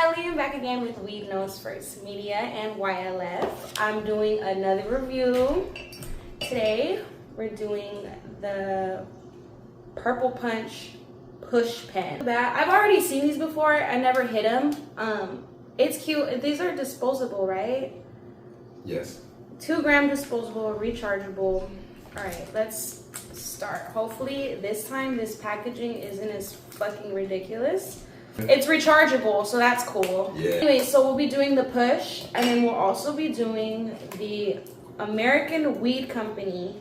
Ellie. I'm back again with Weed Knows First Media and YLF. I'm doing another review. Today, we're doing the Purple Punch Push Pen. I've already seen these before. I never hit them. It's cute. These are disposable, right? Yes. 2 gram disposable, rechargeable. All right, let's start. Hopefully this time this packaging isn't as fucking ridiculous. It's rechargeable, so that's cool. Yeah. Anyway, so we'll be doing the push, and then we'll also be doing the American Weed Company.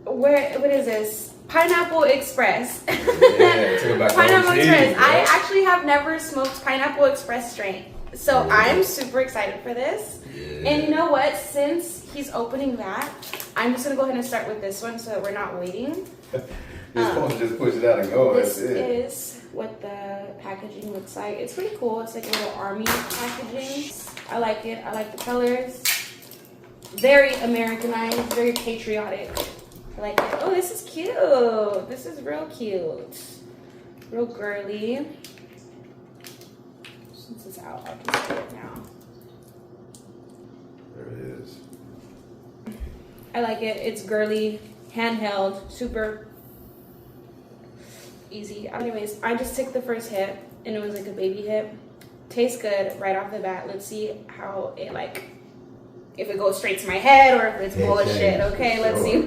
What is this? Pineapple Express. Yeah, Pineapple Express. Right? I actually have never smoked Pineapple Express strain, so I'm super excited for this. Yeah. And you know what? Since he's opening that, I'm just gonna go ahead and start with this one so that we're not waiting. You're supposed to just push it out and go. This That's it. is what the packaging looks like. It's pretty cool. It's like a little army packaging. I like it. I like the colors. Very Americanized, very patriotic. I like it. Oh, this is cute. This is real cute. Real girly. Since it's out, I can see it now. There it is. I like it. It's girly, handheld, super easy. Anyways, I just took the first hit and it was like a baby hit. Tastes good right off the bat. Let's see how it if it goes straight to my head or if it's bullshit. Okay, let's see.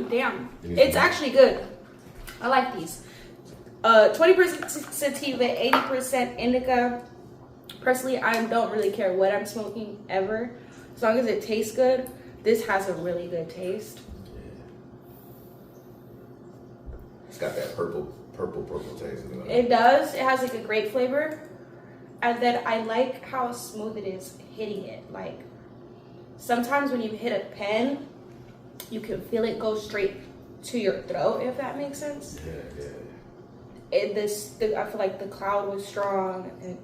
Damn, it's actually good. I like these. 20% sativa, 80% indica. Personally, I don't really care what I'm smoking ever, as long as it tastes good. This has a really good taste. Yeah. It's got that purple taste. It does. It has like a grape flavor, and then I like how smooth it is hitting it. Like sometimes when you hit a pen, you can feel it go straight to your throat, if that makes sense. Yeah. I feel like the cloud was strong. And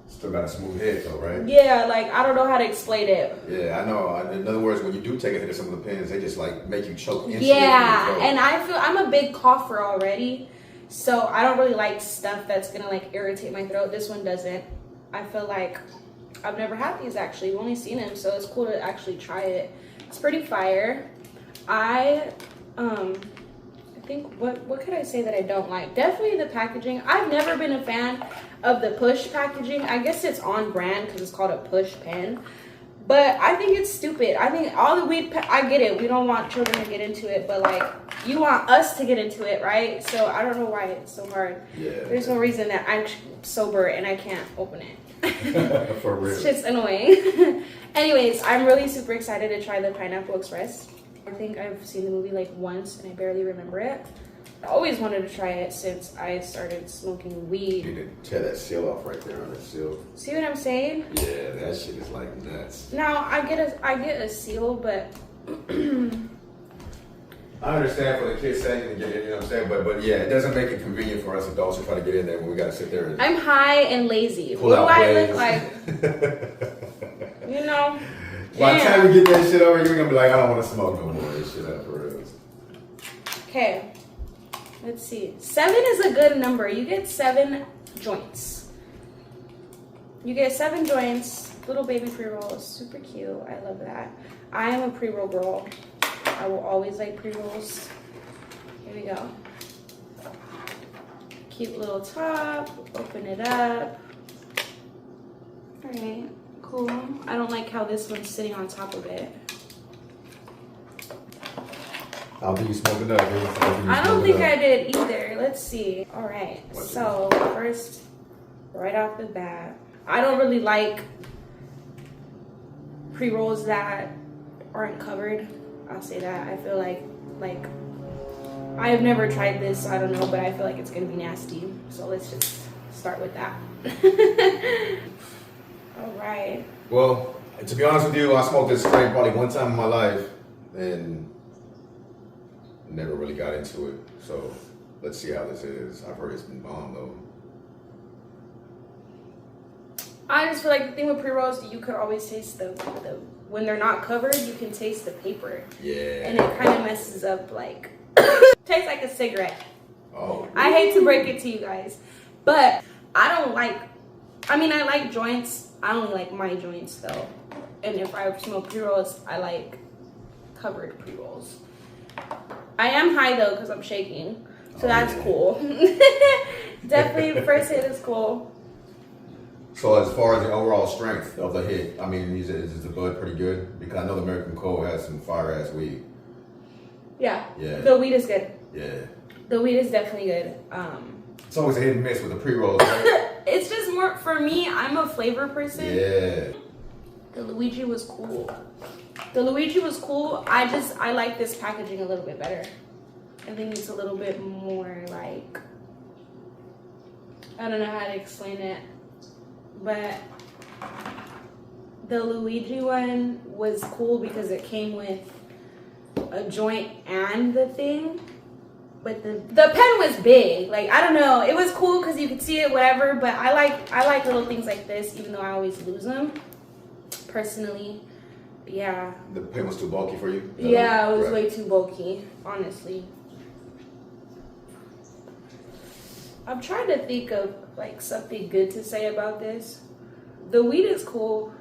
Still got a smooth head though, right? yeah, like I don't know how to explain it. Yeah, I know. In other words, when you do take a hit of some of the pens, they just like make you choke instantly. Yeah, and I'm a big cougher already, so I don't really like stuff that's gonna like irritate my throat. This one doesn't. I feel like I've never had these actually. We've only seen them, so it's cool to actually try it. It's pretty fire. I think what could I say that I don't like? Definitely the packaging. I've never been a fan of the push packaging. I guess it's on brand because it's called a push pen, but I think it's stupid. I think all the weed I get it. We don't want children to get into it, but like you want us to get into it, right? So I don't know why it's so hard. Yeah. There's no reason that I'm sober and I can't open it. For real. It's just annoying. Anyways, I'm really super excited to try the Pineapple Express. I think I've seen the movie like once and I barely remember it. I always wanted to try it since I started smoking weed. You need to tear that seal off right there on that seal. See what I'm saying? Yeah, that shit is like nuts. Now I get a seal, but I understand for the kids saying to get in, you know what I'm saying? But yeah, it doesn't make it convenient for us adults to try to get in there when we gotta sit there and I'm high and lazy. pull What do out I blades. look like? You know? By the time you get that shit over, you're gonna be like, I don't want to smoke no more. This shit up for real. Okay. Let's see. 7 is a good number. You get 7 joints. You get 7 joints. Little baby pre-rolls. Super cute. I love that. I am a pre-roll girl. I will always like pre-rolls. Here we go. Cute little top. Open it up. Alright. Cool. I don't like how this one's sitting on top of it. I don't think you smoked enough. I don't think I did either. Let's see. All right. So first, right off the bat, I don't really like pre-rolls that aren't covered. I'll say that. I feel like I have never tried this, so I don't know, but I feel like it's gonna be nasty. So let's just start with that. All right. Well, to be honest with you, I smoked this strain probably one time in my life and never really got into it. So let's see how this is. I've heard it's been bomb though. I just feel like the thing with pre-rolls, you could always taste the when they're not covered, you can taste the paper. Yeah. And it kind of messes up, like, tastes like a cigarette. Oh. I hate to break it to you guys, but I don't like, I mean, I like joints. I don't like my joints though. And if I smoke pre-rolls, I like covered pre-rolls. I am high though because I'm shaking. So that's cool. Definitely first hit is cool. So as far as the overall strength of the hit, I mean, is the bud pretty good? Because I know the American Cold has some fire-ass weed. Yeah. Yeah. The weed is good. Yeah. The weed is definitely good. It's always a hit and miss with the pre-rolls, right? It's just more, for me, I'm a flavor person. Yeah. The Luigi was cool. The Luigi was cool. I like this packaging a little bit better. I think it's a little bit more like, I don't know how to explain it, but the Luigi one was cool because it came with a joint and the thing. But the pen was big. Like, I don't know. It was cool because you could see it, whatever. But I like little things like this, even though I always lose them. Personally, yeah. The pen was too bulky for you? Yeah, it was way too bulky, honestly. I'm trying to think of like something good to say about this. The weed is cool.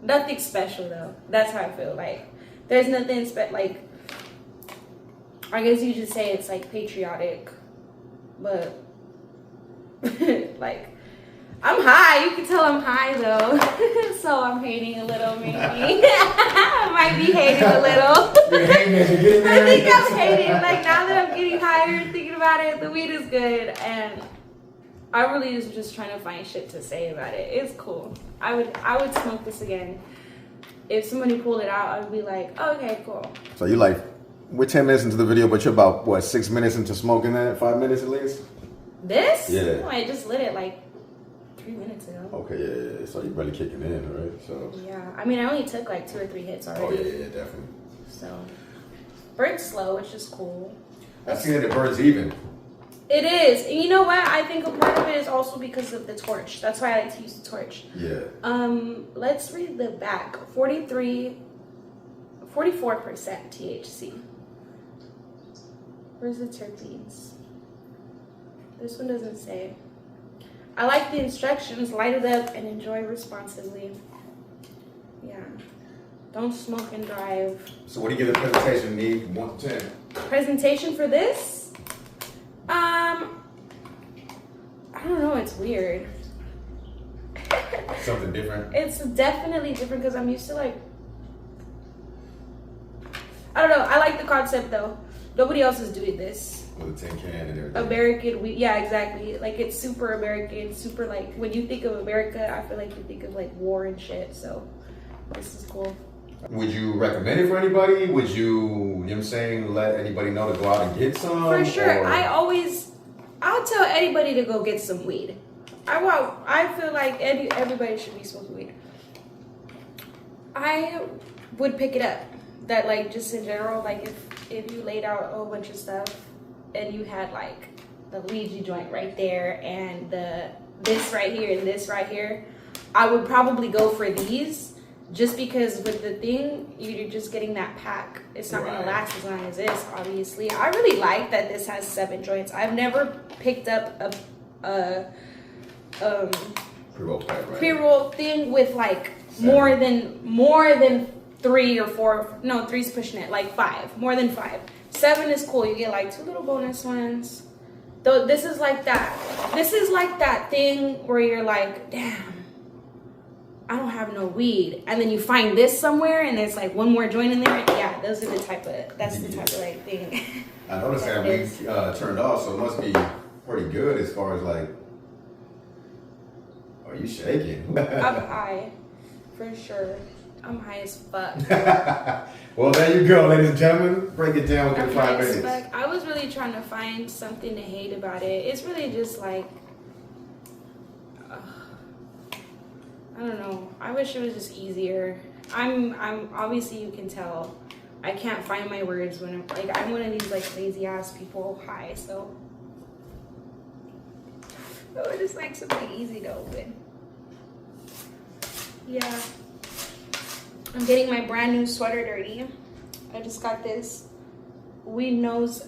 Nothing special though. That's how I feel. Like, there's nothing like. I guess you should say it's like patriotic, but like, I'm high. You can tell I'm high though, so I'm hating a little maybe. I might be hating a little. You're hating as you're getting there. I think I'm hating. Like, now that I'm getting higher, thinking about it, the weed is good, and I really is just trying to find shit to say about it. It's cool. I would smoke this again. If somebody pulled it out, I'd be like, oh, okay, cool. So you like. We're 10 minutes into the video, but you're about, what, 6 minutes into smoking that? 5 minutes at least? This? Yeah. No, I just lit it like 3 minutes ago. Okay, yeah. So you're really kicking in, right? So. Yeah. I mean, I only took like 2 or 3 hits already. Oh, yeah, definitely. So, burns slow, which is cool. I've seen it burns even. It is. And you know what? I think a part of it is also because of the torch. That's why I like to use the torch. Yeah. Let's read the back. 44% THC. Where's the terpenes? This one doesn't say. I like the instructions. Light it up and enjoy responsibly. Yeah. Don't smoke and drive. So what do you give the presentation, Need 1 to 10? Presentation for this? I don't know. It's weird. Something different? It's definitely different because I'm used to like, I don't know. I like the concept though. Nobody else is doing this. With a tin can and everything. American, yeah, exactly. Like, it's super American, super like, when you think of America, I feel like you think of like war and shit. So this is cool. Would you recommend it for anybody? Would you know what I'm saying, let anybody know to go out and get some? For sure. Or? I'll tell anybody to go get some weed. I feel like everybody should be smoking weed. I would pick it up. That, like, just in general, like, if you laid out a whole bunch of stuff and you had like the Luigi joint right there and this right here and this right here, I would probably go for these, just because with the thing, you're just getting that pack. It's not gonna last as long as this, obviously. I really like that this has 7 joints. I've never picked up a pre-roll pack, right? Pre-roll thing with like more than 3 or 4. No, 3's pushing it. Like 5, more than 5. 7 is cool. You get like 2 little bonus ones. Though this is like that. This is like that thing where you're like, damn, I don't have no weed, and then you find this somewhere, and there's like 1 more joint in there. Yeah, those are the type of. That's the type of like thing. I noticed that we turned off, so it must be pretty good as far as like. Are you shaking? I'm high, for sure. I'm high as fuck. Well, there you go, ladies and gentlemen. Break it down within 5 minutes. Fuck. I was really trying to find something to hate about it. It's really just like, I don't know. I wish it was just easier. I'm obviously you can tell. I can't find my words when I'm one of these like lazy ass people. Hi, so I would just like something easy to open. Yeah. I'm getting my brand new sweater dirty. I just got this Weed Nose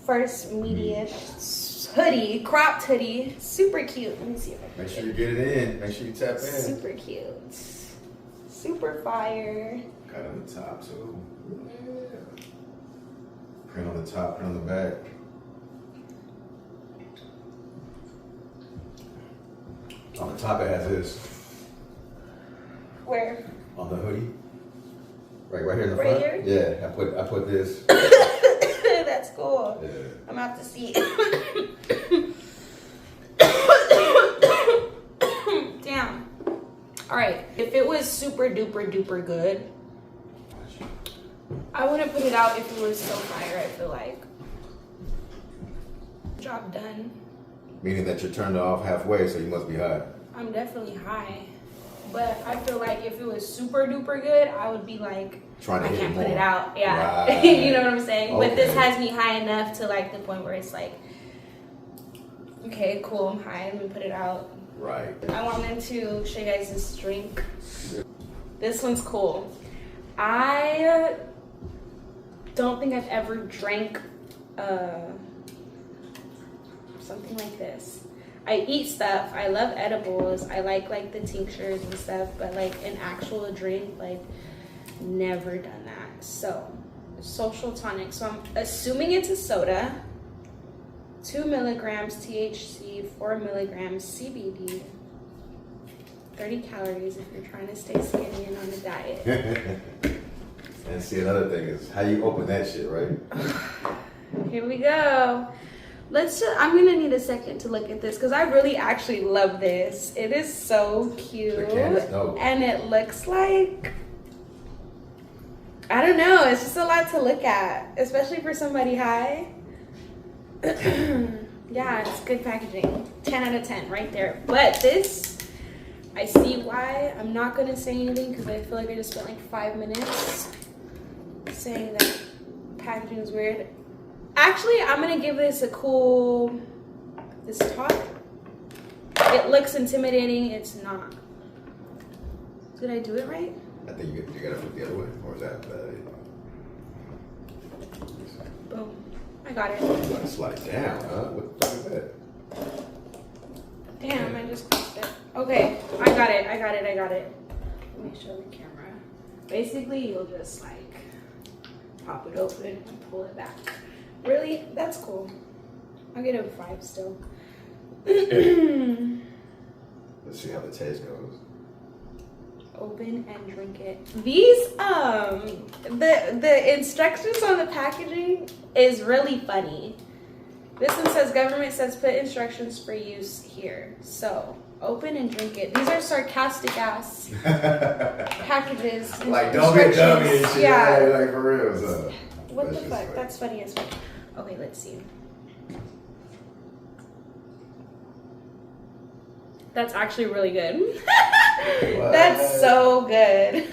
First Media hoodie, cropped hoodie. Super cute. Let me see if I can Make sure you get it in. Make sure you tap in. Super cute. Super fire. Cut on the top too. Yeah. Print on the top, print on the back. On the top it has this. Where? On the hoodie. Right here in the Right front. here? Yeah, I put this. That's cool. Yeah. I'm about to see. Damn. All right. If it was super duper duper good, I wouldn't put it out if it was so fire. I feel like. Job done. Meaning that you're turned off halfway, so you must be high. I'm definitely high, but I feel like if it was super duper good, I would be like, Trying to I hit can't more. put it out. Yeah, Right. you know what I'm saying. Okay. But this has me high enough to like the point where it's like, okay, cool, I'm high. I'm gonna put it out. Right. I wanted to show you guys this drink. This one's cool. I don't think I've ever drank something like this. I eat stuff. I love edibles. I like the tinctures and stuff, but like an actual drink, like never done that. So, social tonic. So I'm assuming it's a soda. 2 milligrams THC, 4 milligrams CBD. 30 calories if you're trying to stay skinny and on a diet. And see, another thing is how you open that shit, right? Here we go. I'm gonna need a second to look at this because I really actually love this. It is so cute. The can is dope. And it looks like, I don't know, it's just a lot to look at, especially for somebody high. Yeah, it's good packaging. 10 out of 10 right there. But this, I see why. I'm not gonna say anything because I feel like I just spent like 5 minutes saying that packaging is weird. Actually, I'm gonna give this a cool, this top. It looks intimidating, it's not. Did I do it right? I think you gotta put the other way, or is that Boom. I got it. you gotta slide it down, huh? What the fuck is that? Damn, I just closed it. Okay, I got it. Let me show the camera. Basically, you'll just like pop it open and pull it back. Really? That's cool. I'll get a 5 still. Let's see how the taste goes. Open and drink it. These the instructions on the packaging is really funny. This one says government says put instructions for use here. So open and drink it. These are sarcastic ass packages. Like don't be dummy and shit. Yeah. Like for real. So. What the fuck? That's funny as fuck. Okay, let's see. That's actually really good. That's so good. And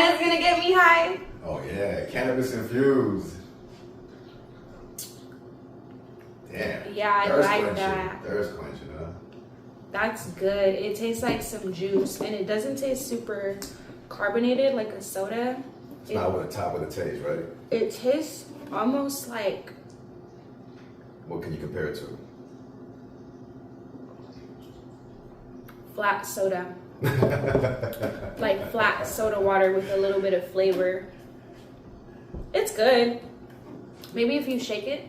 it's gonna get me high. Oh yeah, cannabis infused. Damn. Yeah, I like that. Thirst quenching, huh? That's good. It tastes like some juice, and it doesn't taste super carbonated like a soda. It's not what the top of the taste, right? It tastes almost like, What can you compare it to? flat soda. Like flat soda water with a little bit of flavor. It's good. Maybe if you shake it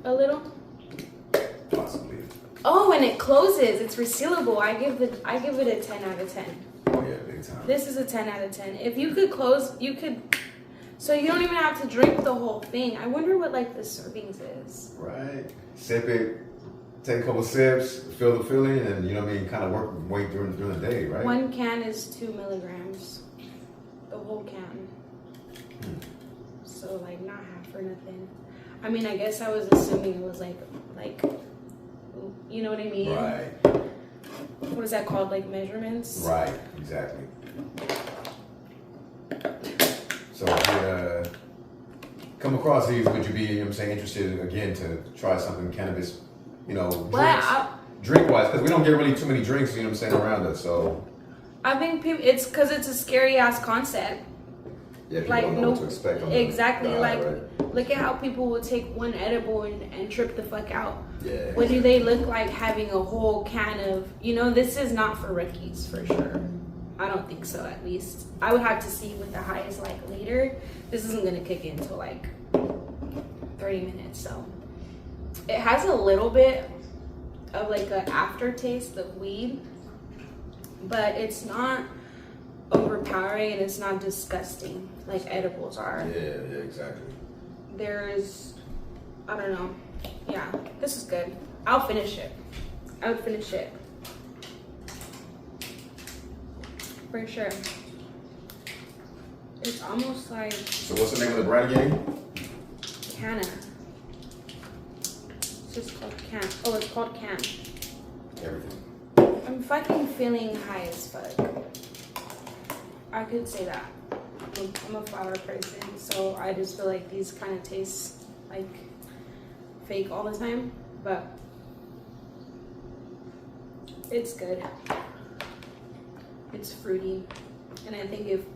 a little. Possibly. Oh, and it closes. It's resealable. I give it a 10 out of 10. Oh yeah, big time. This is a 10 out of 10. If you could close, you could, so you don't even have to drink the whole thing. I wonder what like the servings is. Right. Sip it, take a couple sips, feel the feeling, and you know what I mean, kind of work your way during the day, right? 1 can is 2 milligrams. The whole can. So like not half or nothing. I mean, I guess I was assuming it was like, you know what I mean? Right. what is that called? Like measurements? Right, exactly. So if you come across these, would you be, you know what I'm saying, interested again to try something cannabis, you know, drink-wise? Because we don't get really too many drinks, you know what I'm saying, around us, so. I think it's because it's a scary-ass concept. Yeah, people don't know what to expect. Exactly. Right. Look at how people will take one edible and trip the fuck out. Yeah. What do they look like having a whole can of, this is not for rookies for sure. I don't think so, at least. I would have to see what the high is like later. This isn't going to kick in until like 30 minutes, so. It has a little bit of like an aftertaste of weed, but it's not overpowering and it's not disgusting like edibles are. Yeah, exactly. I don't know. Yeah, this is good. I'll finish it. I would finish it. For sure. It's almost like... So what's the name of the brand again? Canna. It's just called Can. Oh, it's called Can. Everything. I'm fucking feeling high as fuck. I could say that. I'm a flower person, so I just feel like these kind of taste like fake all the time, but it's good. It's fruity, and I think if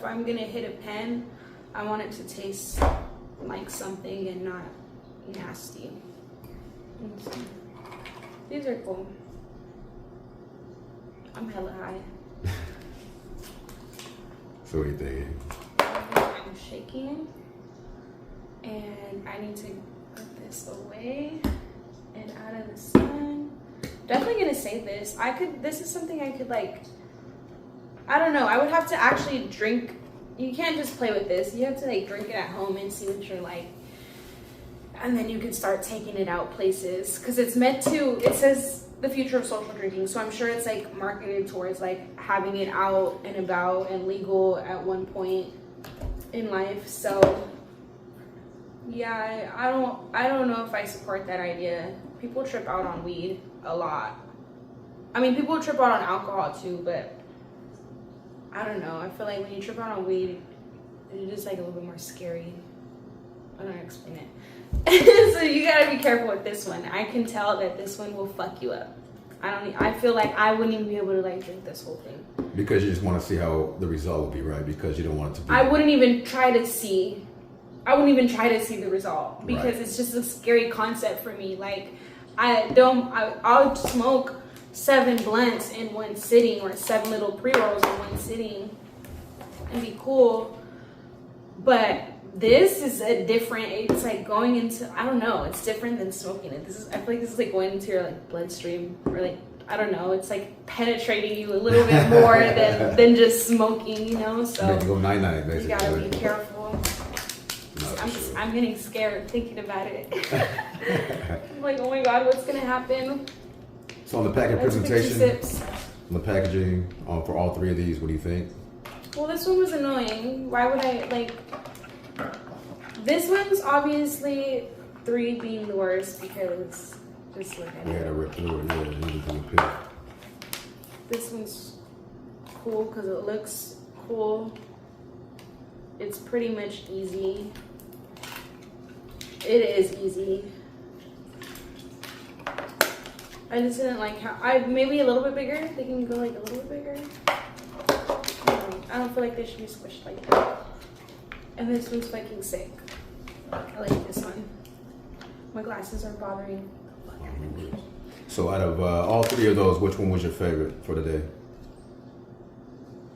I'm gonna hit a pen, I want it to taste like something and not nasty. These are cool. I'm hella high. So what are you thinking? I'm shaking, and I need to put this away and out of the sun. Definitely gonna save this. This is something I could like, I don't know. I would have to actually drink. You can't just play with this. You have to like drink it at home and see what you're like. And then you can start taking it out places. Cause it says the future of social drinking. So I'm sure it's like marketed towards like having it out and about and legal at one point in life. So yeah, I don't know if I support that idea. People trip out on weed a lot. I mean, people trip out on alcohol too, but I don't know. I feel like when you trip out on weed, it's just like a little bit more scary. I don't know how to explain it. So you gotta be careful with this one. I can tell that this one will fuck you up. I feel like I wouldn't even be able to like drink this whole thing. Because you just want to see how the result will be, right? Because you don't want it to be. I wouldn't even try to see the result because It's just a scary concept for me. Like I'll smoke 7 blunts in one sitting or 7 little pre-rolls in one sitting and be cool. But this is it's like going into, I don't know, it's different than smoking it. I feel like this is like going into your like bloodstream or like, I don't know, it's like penetrating you a little bit more than just smoking, so you go night-night, basically. You gotta be careful. I'm getting scared thinking about it. I'm like, oh my God, what's gonna happen? So on the packet presentation, on the packaging, for all 3 of these, what do you think? Well, this one was annoying. Why would I like? This one's obviously 3 being the worst because just look at it. We had to rip through it, yeah, you need to pick. This one's cool because it looks cool. It's pretty much easy. It is easy. I just didn't like how maybe a little bit bigger. They can go like a little bit bigger. I don't feel like they should be squished like that. And this one's fucking sick. I like this one. My glasses are bothering. So out of all 3 of those, which one was your favorite for the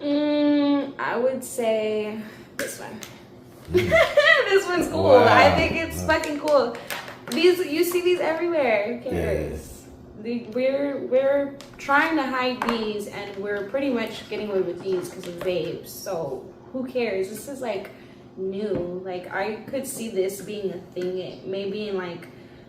day? I would say this one. This one's cool. Wow. I think it's fucking cool. You see these everywhere. Who cares? Yeah. We're trying to hide these, and we're pretty much getting away with these because of vapes. So who cares? This is like new. Like I could see this being a thing. Maybe in like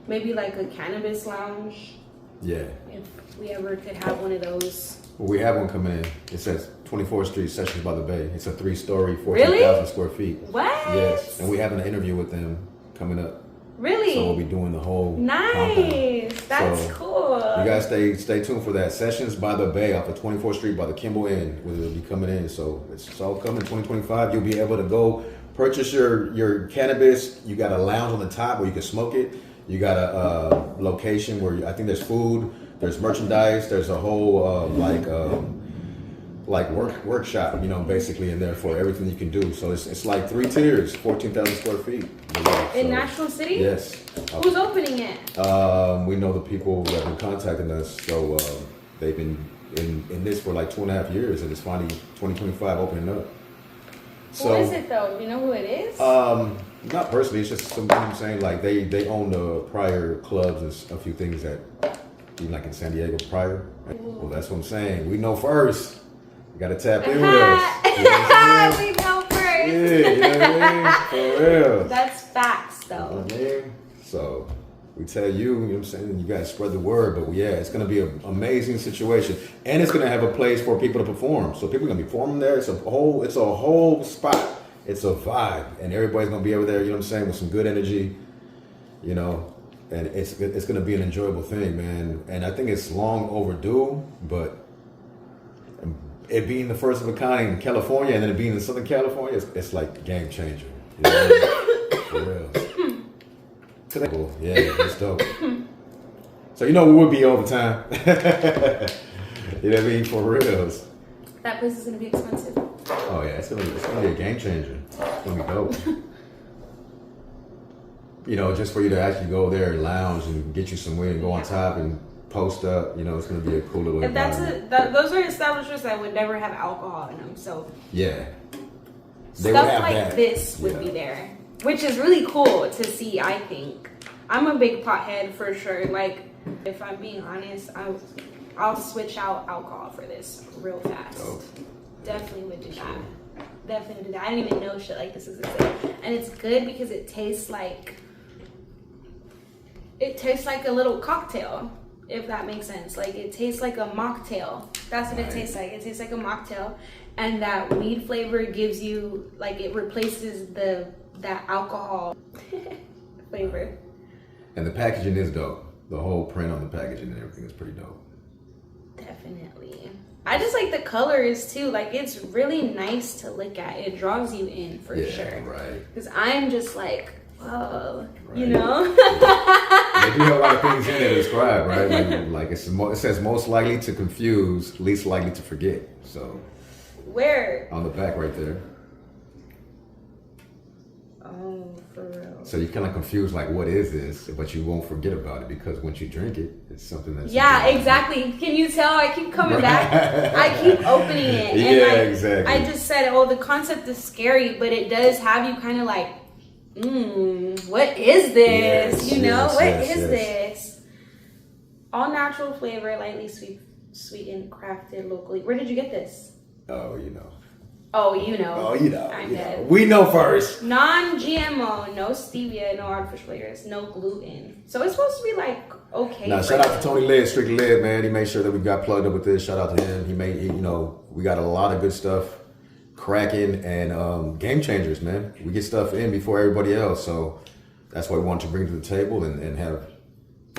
a cannabis lounge. Yeah. If we ever could have one of those. Well, we have one coming in. It says 24th Street Sessions by the Bay. It's a 3-story, 14,000 square feet. What? Yes. And we have an interview with them coming up. Really? So we'll be doing the whole nice. compound. That's cool. You guys stay tuned for that. Sessions by the Bay off of 24th Street by the Kimball Inn will be coming in. So it's all coming 2025. You'll be able to go purchase your cannabis. You got a lounge on the top where you can smoke it. You got a location where I think there's food, there's merchandise, there's a whole workshop, basically in there for everything you can do. So it's like 3 tiers, 14,000 square feet. In National City? Yes. Who's opening it? We know the people that have been contacting us. So they've been in this for like 2.5 years, and it's finally 2025 opening up. So, who is it though? Do you know who it is? Not personally. It's just something I'm saying. Like they own the prior clubs and a few things that, like in San Diego prior. Well, that's what I'm saying. We know first. You gotta tap in with us. You know we know first. Yeah, you know what I mean? For real. That's facts, though. You know what I mean? So we tell you, you know what I'm saying? You guys spread the word, but yeah, it's gonna be an amazing situation, and it's gonna have a place for people to perform. So people are gonna be performing there. It's a whole spot. It's a vibe, and everybody's gonna be over there. You know what I'm saying? With some good energy, and it's gonna be an enjoyable thing, man. And I think it's long overdue, but it being the first of a kind in California, and then it being in Southern California, it's like a game changer. You know what I mean? For real. Yeah, it's dope. So we would be all the time. You know what I mean? For reals. That place is gonna be expensive. Oh yeah, it's gonna be a game changer. It's gonna be dope. Just for you to actually go there and lounge and get you some wind, go on top and post up. It's gonna be a cool little. Those are establishments that would never have alcohol in them. So yeah, stuff like this would be there, which is really cool to see. I think I'm a big pothead for sure. Like, if I'm being honest, I'll switch out alcohol for this real fast. Oh. Definitely would do that. Definitely would do that. I didn't even know shit like this existed, and it's good because it tastes like a little cocktail. If that makes sense. Like, it tastes like a mocktail. That's what it tastes like. It tastes like a mocktail. And that weed flavor gives you, like, it replaces that alcohol flavor. And the packaging is dope. The whole print on the packaging and everything is pretty dope. Definitely. I just like the colors too. Like, it's really nice to look at. It draws you in for sure. Right. Because I'm just like, whoa, right. They do have a lot of things in there to describe, right? Like it says most likely to confuse, least likely to forget. So where? On the back right there. Oh, for real. So you're kind of confused, like, what is this? But you won't forget about it because once you drink it, it's something that's... Yeah, exactly. Can you tell? I keep coming back. I keep opening it. And exactly. I just said, the concept is scary, but it does have you kind of like, what is this? What is this? All natural flavor, lightly sweetened, crafted locally. Where did you get this? Oh, I'm dead. We know first. Non-GMO, no stevia, no artificial flavors, no gluten. So it's supposed to be like okay. Now, shout out to Tony Lidd, Strictly Lidd, man. He made sure that we got plugged up with this. Shout out to him. We got a lot of good stuff cracking and game changers, man. We get stuff in before everybody else. So that's what we want to bring to the table and have,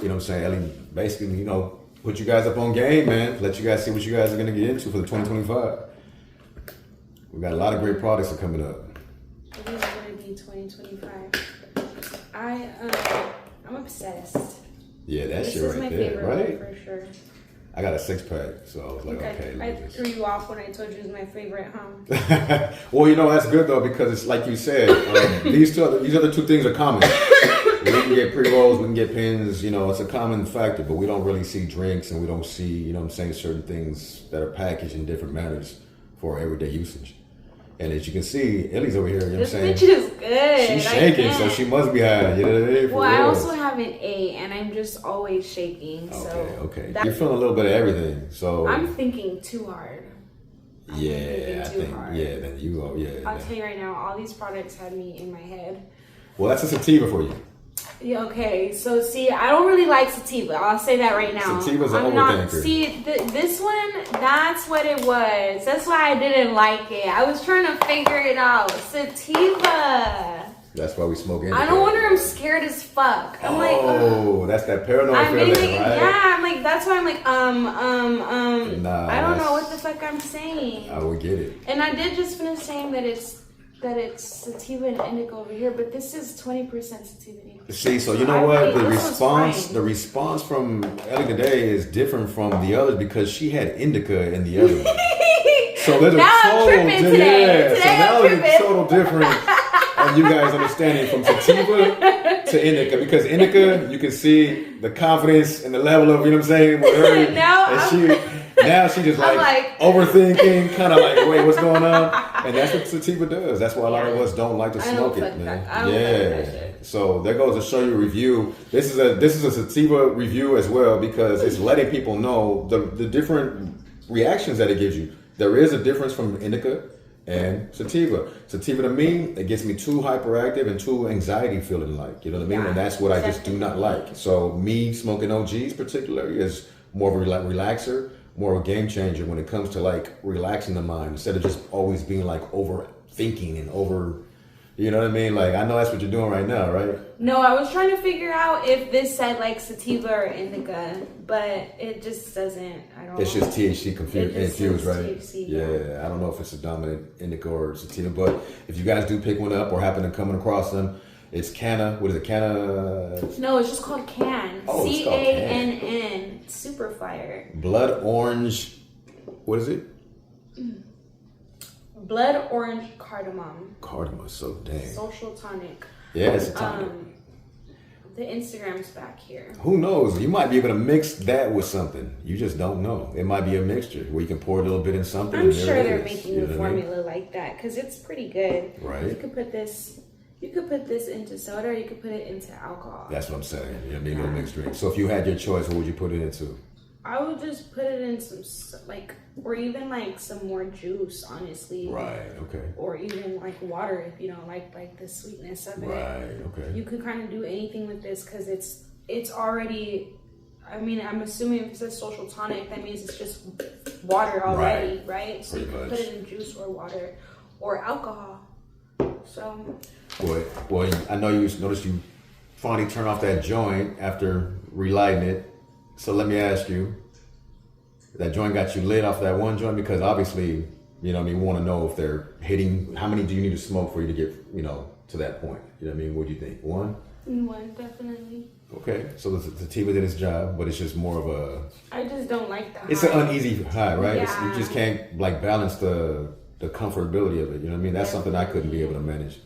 Ellie, basically, put you guys up on game, man. Let you guys see what you guys are going to get into for the 2025. We got a lot of great products that are coming up. It is going to be 2025. I'm obsessed. Yeah, that shit right there, right? This is my favorite one, for sure. I got a 6-pack, so I was like, okay. I threw you off when I told you it was my favorite, huh? Well, that's good though, because it's like you said, these other two things are common. We can get pre-rolls, we can get pins, it's a common factor, but we don't really see drinks and we don't see, certain things that are packaged in different manners for everyday usage. And as you can see, Ellie's over here, this bitch is good. She's shaking, so she must be high. Well, I also have an 8, and I'm just always shaking. Okay. You're feeling a little bit of everything, so... I'm thinking too hard. Hard. Yeah, then you go, yeah. I'll tell you right now, all these products had me in my head. Well, that's a sativa for you. Yeah, okay, so see, I don't really like sativa. I'll say that right now. Sativa's an overthinker. See, this one, that's what it was. That's why I didn't like it. I was trying to figure it out. Sativa. That's why we smoke indica. I don't wonder. I'm scared as fuck. I'm like, oh, that's that paranoid feeling, right? Yeah, I'm like, that's why I'm like, Nah, I don't know what the fuck I'm saying. I would get it. And I did just finish saying that it's sativa and indica over here, but this is 20% sativa and indica. See, so you know what? The response from Ellie today is different from the others because she had indica in the other one. So there's now I'm tripping today. So now there's a total difference. And you guys understanding from sativa to indica, because indica, you can see the confidence and the level of, you know what I'm saying, with her. Now she just like overthinking, kind of like, wait, what's going on? And that's what sativa does. That's why a lot of us don't like to smoke it, man. Yeah. So there goes to show you a review. This is a sativa review as well, because it's letting people know the different reactions that it gives you. There is a difference from indica and sativa. Sativa to me, it gets me too hyperactive and too anxiety feeling like, you know what I mean? And that's what I just do not like. So me smoking OGs particularly is more of a relaxer, more of a game changer when it comes to like relaxing the mind instead of just always being like overthinking and over, you know what I mean? Like, I know that's what you're doing right now, right? No, I was trying to figure out if this said like sativa or indica, but it just doesn't. I don't know. It's just THC infused, right? THC, yeah, I don't know if it's a dominant indica or sativa, but if you guys do pick one up or happen to come across them, it's Canna. What is it, Canna? No, it's just called Cann. Oh, it's called Cann. It's super fire. Blood orange. What is it? Blood orange cardamom. Cardamom, so dang. Social tonic. Yeah, it's a tonic. The Instagram's back here. Who knows? You might be able to mix that with something. You just don't know. It might be a mixture where you can pour a little bit in something. I'm sure they're making a formula like that because it's pretty good. Right. You could put this into soda, or you could put it into alcohol. That's what I'm saying. You need a mixed drink. So if you had your choice, what would you put it into? I would just put it in some or even like some more juice, honestly. Right. Okay. Or even like water if you don't like the sweetness of it. Right. Okay. You could kind of do anything with this because it's already. I mean, I'm assuming if it says social tonic, that means it's just water already, right? So you can put it in juice or water or alcohol. So. Well, I know you noticed you finally turned off that joint after relighting it. So let me ask you, that joint got you lit off that one joint? Because obviously, you know what I mean, we want to know if they're hitting, how many do you need to smoke for you to get, you know, to that point? You know what I mean? What do you think? One, definitely. Okay, so the sativa did its job, but it's just more of a... I just don't like the high. It's an uneasy high, right? Yeah. You just can't, like, balance the comfortability of it, you know what I mean? That's something I couldn't be able to manage.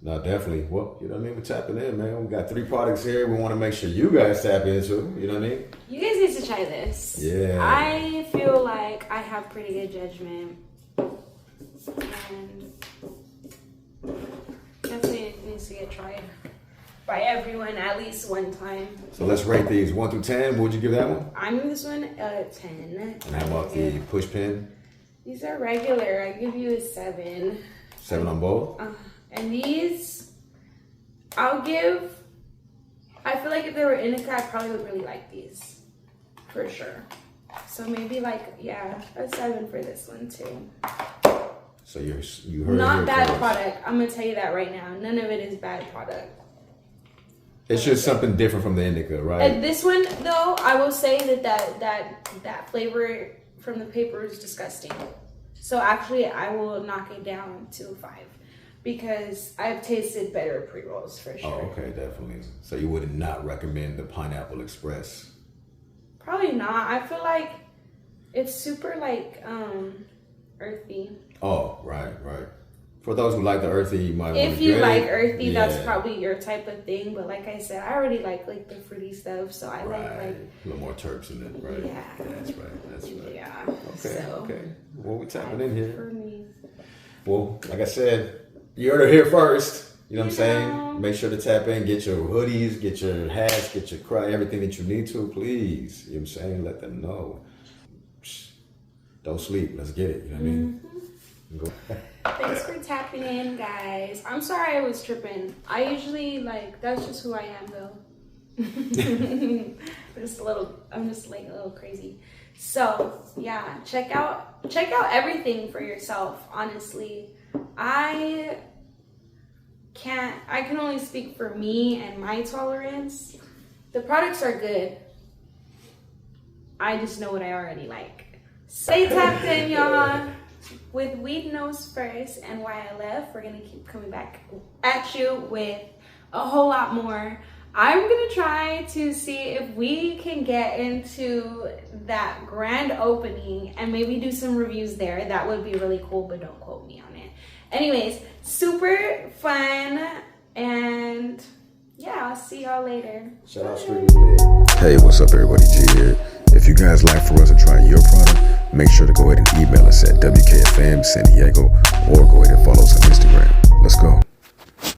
No, definitely. Well, you know what I mean? We're tapping in, man. We got 3 products here. We want to make sure you guys tap into, you know what I mean? You guys need to try this. Yeah. I feel like I have pretty good judgment. And definitely it needs to get tried by everyone at least one time. So let's rate these 1 through 10. What would you give that one? I'm giving this one a 10. And how about the push pin? These are regular. I give you a 7. 7 on both? And these, I feel like if they were indica, I probably would really like these. For sure. So maybe like, yeah, a 7 for this one too. So you heard not bad product. I'm going to tell you that right now. None of it is bad product. It's just something different from the indica, right? And this one, though, I will say that flavor from the paper is disgusting. So actually, I will knock it down to a 5. Because I've tasted better pre-rolls for sure. Oh, okay, definitely. So you would not recommend the Pineapple Express? Probably not. I feel like it's super like earthy. Oh, right. For those who like the earthy, you might want to If you like earthy, that's probably your type of thing. But like I said, I already like the fruity stuff, so I like a little more terps in it, right? Yeah. That's right. Yeah. Okay. Well, we tapping in here. For me. Well, like I said, you heard it here first. You know what I'm saying? Make sure to tap in, get your hoodies, get your hats, get your everything that you need to, please. You know what I'm saying? Let them know. Don't sleep. Let's get it. You know what I mean? Go. Thanks for tapping in, guys. I'm sorry I was tripping. I usually that's just who I am though. I'm just a little crazy. So yeah, check out everything for yourself, honestly. I I can only speak for me and my tolerance. The products are good. I just know what I already like. Stay tapped in, y'all. With Weed Knows First and Why I Left, we're gonna keep coming back at you with a whole lot more. I'm gonna try to see if we can get into that grand opening and maybe do some reviews there. That would be really cool, but don't quote me on it. Anyways, super fun, and yeah, I'll see y'all later. Shout out Street Lit. Hey, what's up, everybody? G here. If you guys like for us to try your product, make sure to go ahead and email us at WKFM San Diego or go ahead and follow us on Instagram. Let's go.